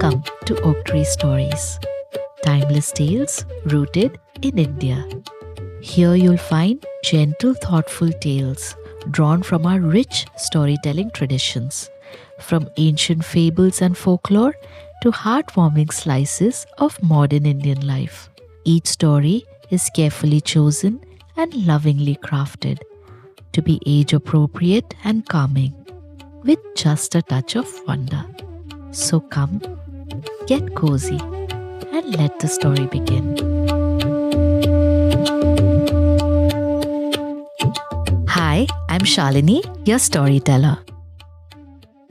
Welcome to Oak Tree Stories, timeless tales rooted in India. Here you'll find gentle, thoughtful tales drawn from our rich storytelling traditions, from ancient fables and folklore to heartwarming slices of modern Indian life. Each story is carefully chosen and lovingly crafted to be age appropriate and calming, with just a touch of wonder. So come, get cozy, and let the story begin. Hi, I'm Shalini, your storyteller.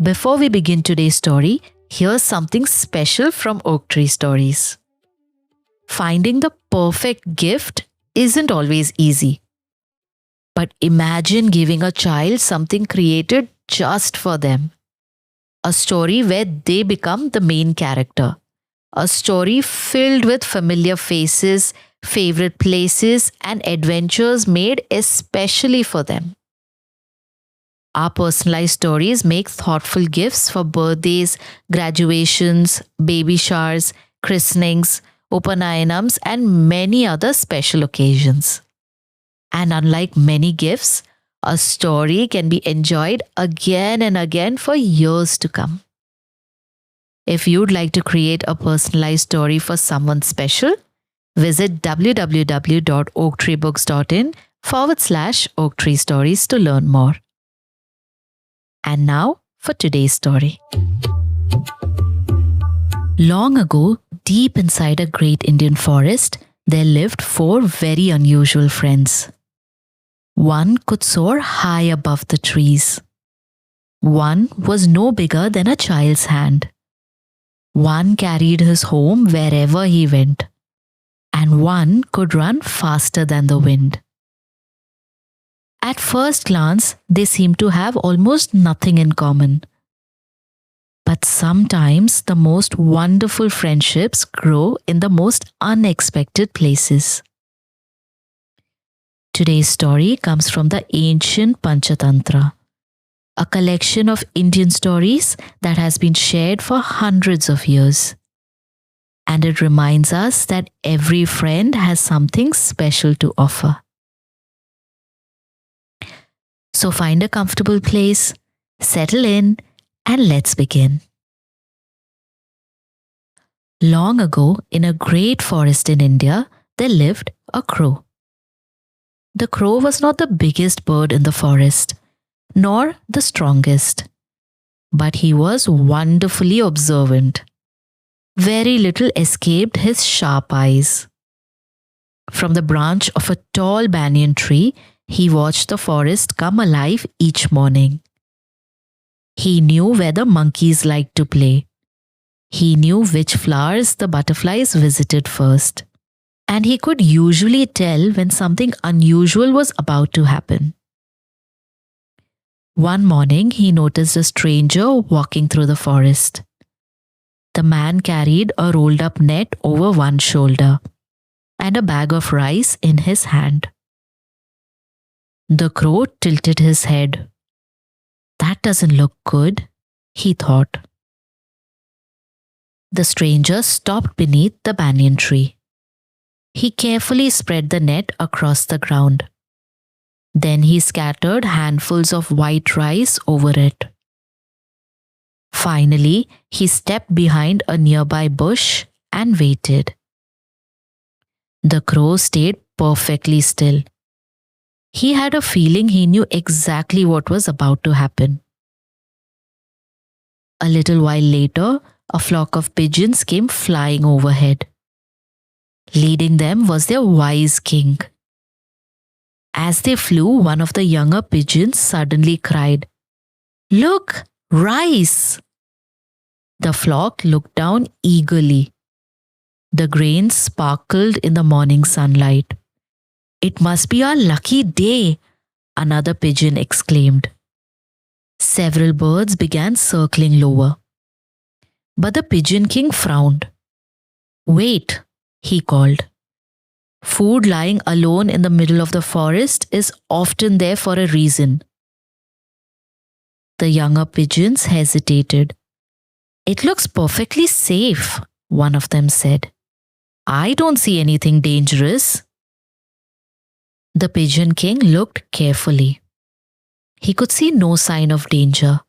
Before we begin today's story, here's something special from Oak Tree Stories. Finding the perfect gift isn't always easy. But imagine giving a child something created just for them. A story where they become the main character. A story filled with familiar faces, favorite places, and adventures made especially for them. Our personalized stories make thoughtful gifts for birthdays, graduations, baby showers, christenings, Upanayanams, and many other special occasions. And unlike many gifts, a story can be enjoyed again and again for years to come. If you'd like to create a personalized story for someone special, visit www.oaktreebooks.in/Oak Tree Stories to learn more. And now for today's story. Long ago, deep inside a great Indian forest, there lived four very unusual friends. One could soar high above the trees. One was no bigger than a child's hand. One carried his home wherever he went. And one could run faster than the wind. At first glance, they seemed to have almost nothing in common. But sometimes the most wonderful friendships grow in the most unexpected places. Today's story comes from the ancient Panchatantra, a collection of Indian stories that has been shared for hundreds of years. And it reminds us that every friend has something special to offer. So find a comfortable place, settle in, and let's begin. Long ago, in a great forest in India, there lived a crow. The crow was not the biggest bird in the forest, nor the strongest, but he was wonderfully observant. Very little escaped his sharp eyes. From the branch of a tall banyan tree, he watched the forest come alive each morning. He knew where the monkeys liked to play. He knew which flowers the butterflies visited first. And he could usually tell when something unusual was about to happen. One morning, he noticed a stranger walking through the forest. The man carried a rolled-up net over one shoulder and a bag of rice in his hand. The crow tilted his head. "That doesn't look good," he thought. The stranger stopped beneath the banyan tree. He carefully spread the net across the ground. Then he scattered handfuls of white rice over it. Finally, he stepped behind a nearby bush and waited. The crow stayed perfectly still. He had a feeling he knew exactly what was about to happen. A little while later, a flock of pigeons came flying overhead. Leading them was their wise king. As they flew, one of the younger pigeons suddenly cried, "Look, rice!" The flock looked down eagerly. The grains sparkled in the morning sunlight. "It must be our lucky day," another pigeon exclaimed. Several birds began circling lower. But the pigeon king frowned. "Wait," he called. "Food lying alone in the middle of the forest is often there for a reason." The younger pigeons hesitated. It looks perfectly safe, one of them said. I don't see anything dangerous. The Pigeon King looked carefully. He could see no sign of danger.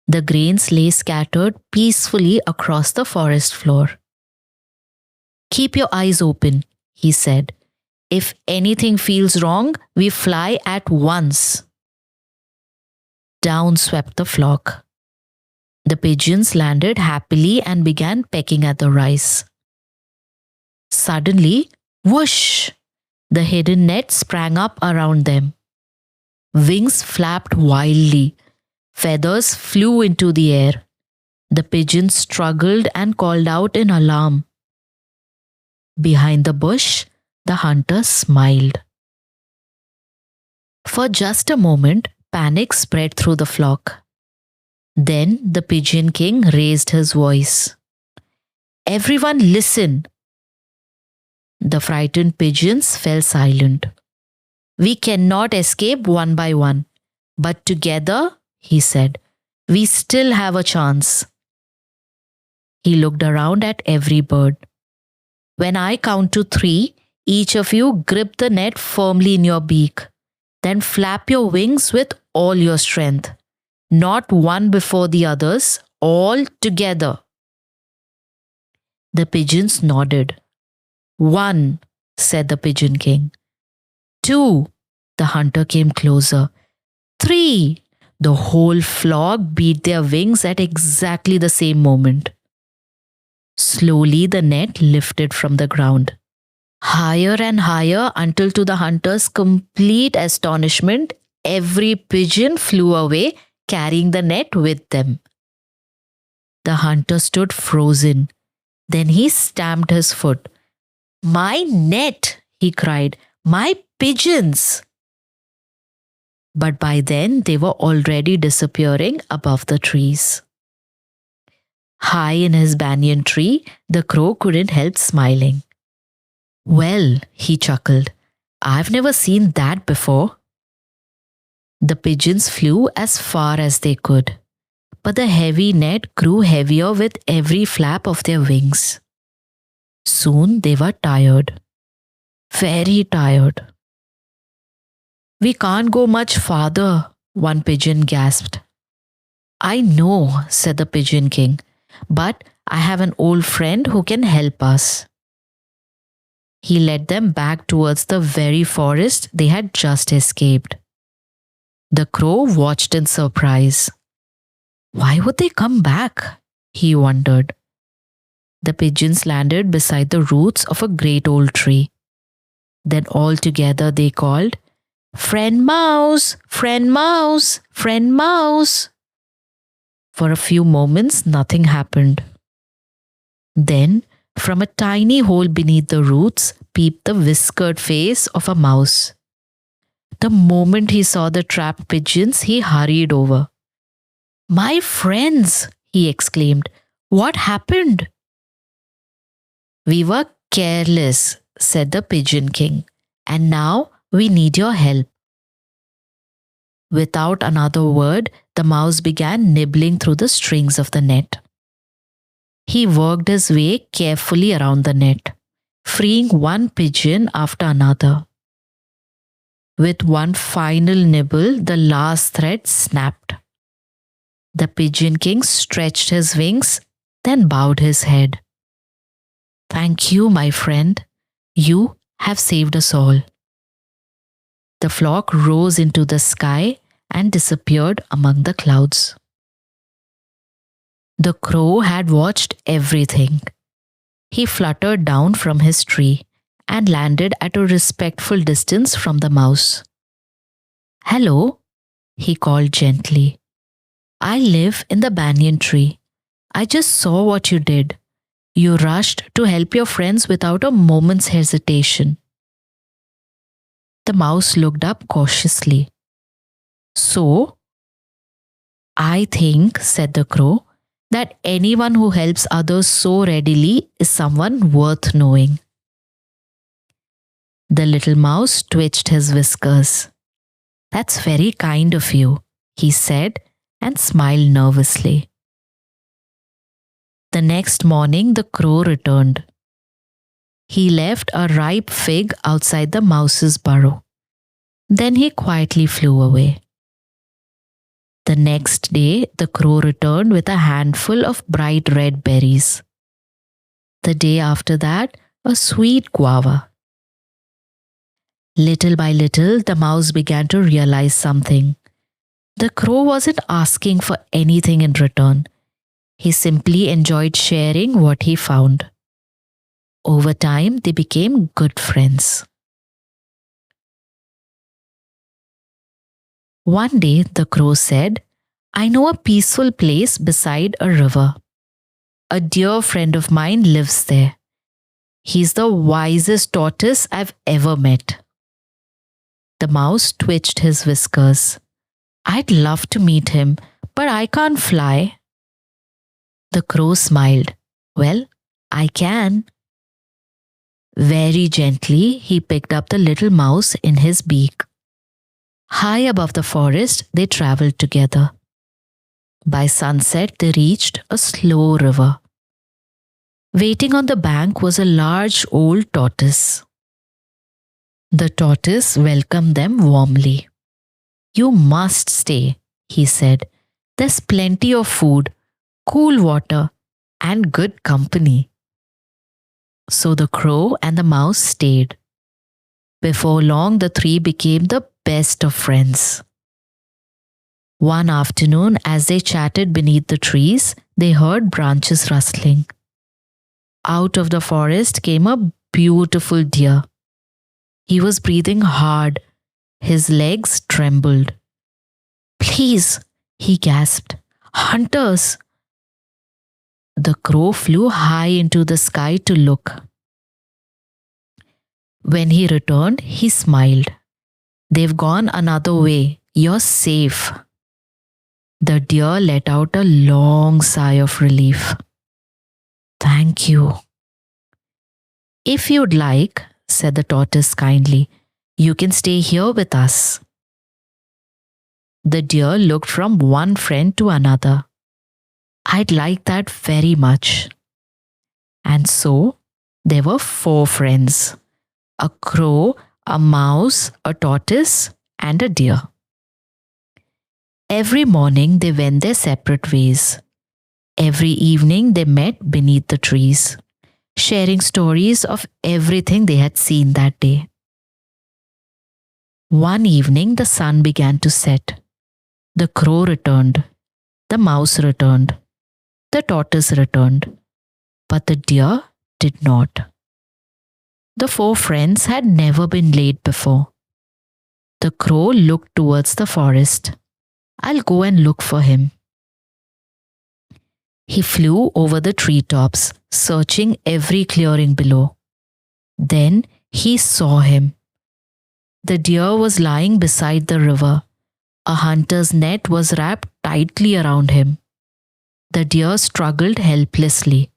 The grains lay scattered peacefully across the forest floor. Keep your eyes open, he said. If anything feels wrong, we fly at once. Down swept the flock. The pigeons landed happily and began pecking at the rice. Suddenly, whoosh! The hidden net sprang up around them. Wings flapped wildly. Feathers flew into the air. The pigeons struggled and called out in alarm. Behind the bush, the hunter smiled. For just a moment, panic spread through the flock. Then the Pigeon King raised his voice. Everyone listen! The frightened pigeons fell silent. We cannot escape one by one, but together, he said, we still have a chance. He looked around at every bird. When I count to 3, each of you grip the net firmly in your beak. Then flap your wings with all your strength. Not one before the others, all together. The pigeons nodded. 1, said the Pigeon King. 2, the hunter came closer. 3, the whole flock beat their wings at exactly the same moment. Slowly the net lifted from the ground. Higher and higher until to the hunter's complete astonishment, every pigeon flew away, carrying the net with them. The hunter stood frozen. Then he stamped his foot. My net, he cried. My pigeons! But by then they were already disappearing above the trees. High in his banyan tree, the crow couldn't help smiling. Well, he chuckled, I've never seen that before. The pigeons flew as far as they could, but the heavy net grew heavier with every flap of their wings. Soon they were tired, very tired. We can't go much farther, one pigeon gasped. I know, said the Pigeon King, but I have an old friend who can help us. He led them back towards the very forest they had just escaped. The crow watched in surprise. Why would they come back? He wondered. The pigeons landed beside the roots of a great old tree. Then all together they called, Friend Mouse! Friend Mouse! Friend Mouse! For a few moments, nothing happened. Then, from a tiny hole beneath the roots, peeped the whiskered face of a mouse. The moment he saw the trapped pigeons, he hurried over. My friends, he exclaimed, what happened? We were careless, said the Pigeon King, and now we need your help. Without another word, the mouse began nibbling through the strings of the net. He worked his way carefully around the net, freeing one pigeon after another. With one final nibble, the last thread snapped. The Pigeon King stretched his wings, then bowed his head. Thank you, my friend. You have saved us all. The flock rose into the sky and disappeared among the clouds. The crow had watched everything. He fluttered down from his tree and landed at a respectful distance from the mouse. Hello, he called gently. I live in the banyan tree. I just saw what you did. You rushed to help your friends without a moment's hesitation. The mouse looked up cautiously. So, I think, said the crow, that anyone who helps others so readily is someone worth knowing. The little mouse twitched his whiskers. That's very kind of you, he said and smiled nervously. The next morning, the crow returned. He left a ripe fig outside the mouse's burrow. Then he quietly flew away. The next day, the crow returned with a handful of bright red berries. The day after that, a sweet guava. Little by little, the mouse began to realize something. The crow wasn't asking for anything in return. He simply enjoyed sharing what he found. Over time, they became good friends. One day, the crow said, "I know a peaceful place beside a river. A dear friend of mine lives there. He's the wisest tortoise I've ever met." The mouse twitched his whiskers. "I'd love to meet him, but I can't fly." The crow smiled. "Well, I can." Very gently, he picked up the little mouse in his beak. High above the forest, they traveled together. By sunset, they reached a slow river. Waiting on the bank was a large old tortoise. The tortoise welcomed them warmly. "You must stay," he said. "There's plenty of food, cool water, and good company." So the crow and the mouse stayed. Before long, the three became the best of friends. One afternoon, as they chatted beneath the trees, they heard branches rustling. Out of the forest came a beautiful deer. He was breathing hard. His legs trembled. "Please," he gasped, "hunters!" The crow flew high into the sky to look. When he returned, he smiled. "They've gone another way. You're safe." The deer let out a long sigh of relief. "Thank you." "If you'd like," said the tortoise kindly, "you can stay here with us." The deer looked from one friend to another. "I'd like that very much." And so there were 4 friends: a crow, a mouse, a tortoise, and a deer. Every morning they went their separate ways. Every evening they met beneath the trees, sharing stories of everything they had seen that day. One evening the sun began to set. The crow returned. The mouse returned. The tortoise returned. But the deer did not. The 4 friends had never been late before. The crow looked towards the forest. "I'll go and look for him." He flew over the treetops, searching every clearing below. Then he saw him. The deer was lying beside the river. A hunter's net was wrapped tightly around him. The deer struggled helplessly.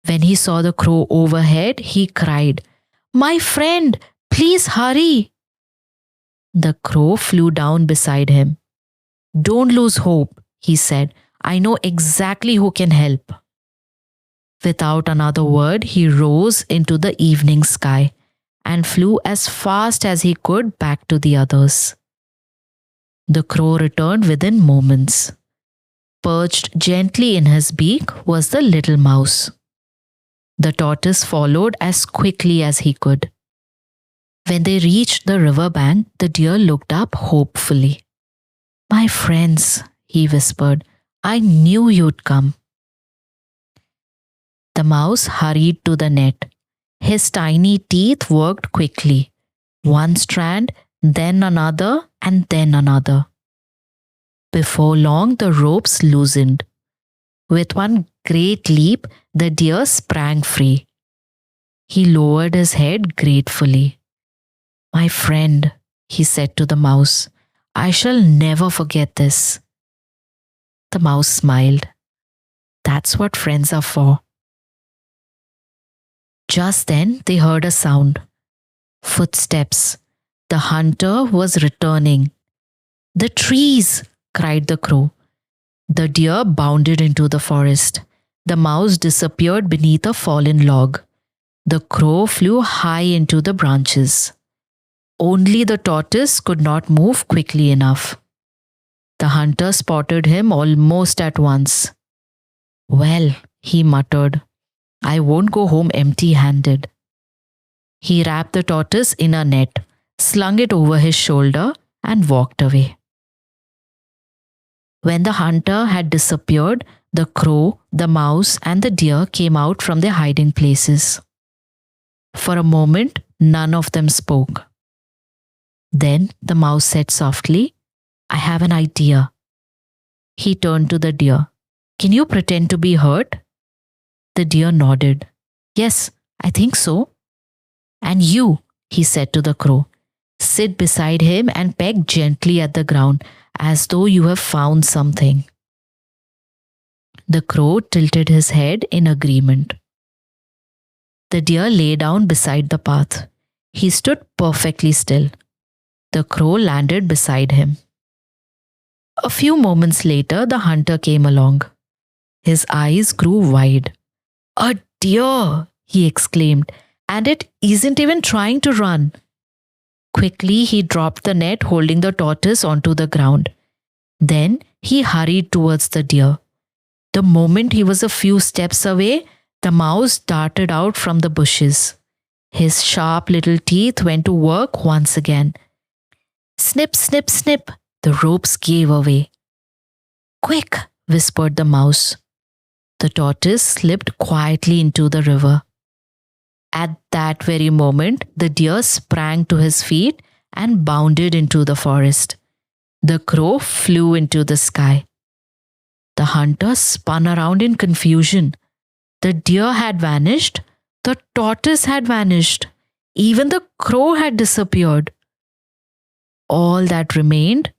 When he saw the crow overhead, he cried, "My friend, please hurry!" The crow flew down beside him. "Don't lose hope," he said. "I know exactly who can help." Without another word, he rose into the evening sky and flew as fast as he could back to the others. The crow returned within moments. Perched gently in his beak was the little mouse. The tortoise followed as quickly as he could. When they reached the river bank, the deer looked up hopefully. "My friends," he whispered, "I knew you'd come." The mouse hurried to the net. His tiny teeth worked quickly. One strand, then another, and then another. Before long, the ropes loosened. With one great leap, the deer sprang free. He lowered his head gratefully. "My friend," he said to the mouse, "I shall never forget this." The mouse smiled. That's what friends are for. Just then they heard a sound. Footsteps. The hunter was returning. "The trees!" cried the crow. The deer bounded into the forest. The mouse disappeared beneath a fallen log. The crow flew high into the branches. Only the tortoise could not move quickly enough. The hunter spotted him almost at once. "Well," he muttered, "I won't go home empty-handed." He wrapped the tortoise in a net, slung it over his shoulder, and walked away. When the hunter had disappeared, the crow, the mouse, and the deer came out from their hiding places. For a moment, none of them spoke. Then the mouse said softly, "I have an idea." He turned to the deer. "Can you pretend to be hurt?" The deer nodded. "Yes, I think so." "And you," he said to the crow, "sit beside him and peck gently at the ground as though you have found something." The crow tilted his head in agreement. The deer lay down beside the path. He stood perfectly still. The crow landed beside him. A few moments later, the hunter came along. His eyes grew wide. "A deer!" he exclaimed, "and it isn't even trying to run." Quickly, he dropped the net holding the tortoise onto the ground. Then he hurried towards the deer. The moment he was a few steps away, the mouse darted out from the bushes. His sharp little teeth went to work once again. Snip, snip, snip, the ropes gave away. "Quick," whispered the mouse. The tortoise slipped quietly into the river. At that very moment, the deer sprang to his feet and bounded into the forest. The crow flew into the sky. The hunter spun around in confusion. The deer had vanished. The tortoise had vanished. Even the crow had disappeared. All that remained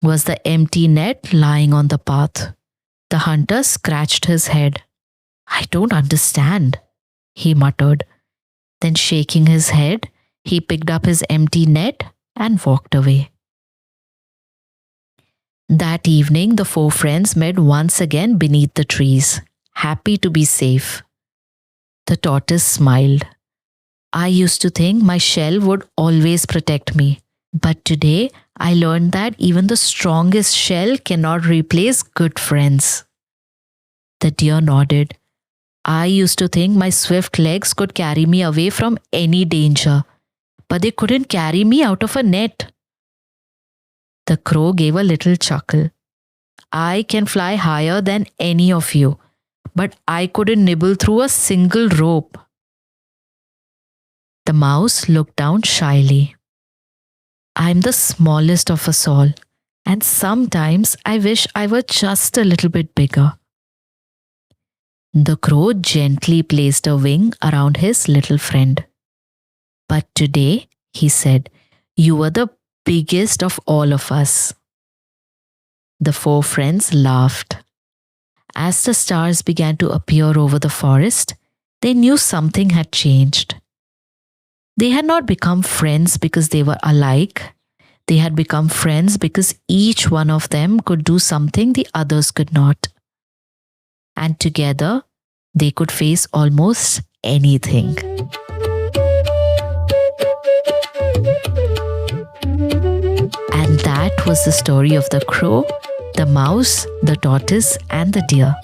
was the empty net lying on the path. The hunter scratched his head. "I don't understand," he muttered. Then, shaking his head, he picked up his empty net and walked away. That evening, the four friends met once again beneath the trees, happy to be safe. The tortoise smiled. "I used to think my shell would always protect me. But today, I learned that even the strongest shell cannot replace good friends." The deer nodded. "I used to think my swift legs could carry me away from any danger, but they couldn't carry me out of a net." The crow gave a little chuckle. "I can fly higher than any of you, but I couldn't nibble through a single rope." The mouse looked down shyly. "I'm the smallest of us all, and sometimes I wish I were just a little bit bigger." The crow gently placed a wing around his little friend. "But today," he said, "you were the biggest of all of us." The four friends laughed. As the stars began to appear over the forest, they knew something had changed. They had not become friends because they were alike. They had become friends because each one of them could do something the others could not. And together, they could face almost anything. And that was the story of the crow, the mouse, the tortoise, and the deer.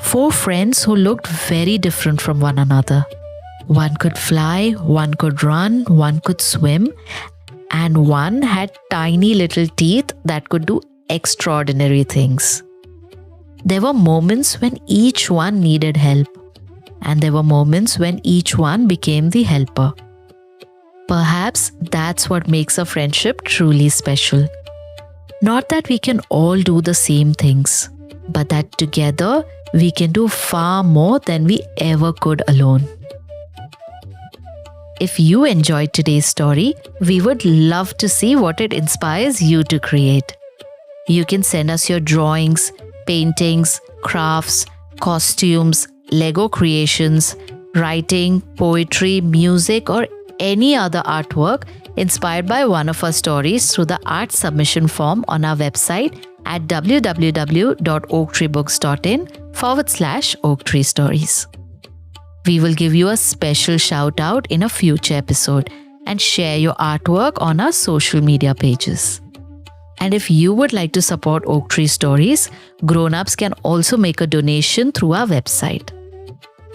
Four friends who looked very different from one another. One could fly, one could run, one could swim, and one had tiny little teeth that could do extraordinary things. There were moments when each one needed help, and there were moments when each one became the helper. Perhaps that's what makes a friendship truly special. Not that we can all do the same things, but that together we can do far more than we ever could alone. If you enjoyed today's story, we would love to see what it inspires you to create. You can send us your drawings, paintings, crafts, costumes, Lego creations, writing, poetry, music, or any other artwork inspired by one of our stories through the art submission form on our website at www.oaktreebooks.in/Oak Tree Stories. We will give you a special shout out in a future episode and share your artwork on our social media pages. And if you would like to support Oak Tree Stories, grown-ups can also make a donation through our website.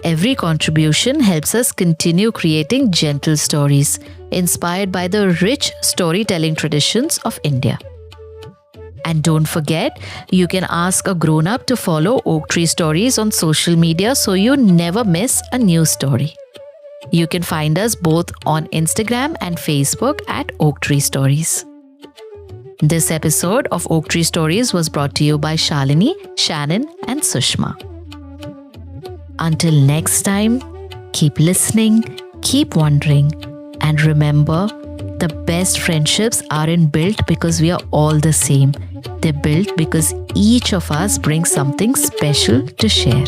Every contribution helps us continue creating gentle stories inspired by the rich storytelling traditions of India. And don't forget, you can ask a grown-up to follow Oak Tree Stories on social media so you never miss a new story. You can find us both on Instagram and Facebook at Oak Tree Stories. This episode of Oak Tree Stories was brought to you by Shalini, Shannon, and Sushma. Until next time, keep listening, keep wondering, and remember, the best friendships aren't built because we are all the same. They're built because each of us brings something special to share.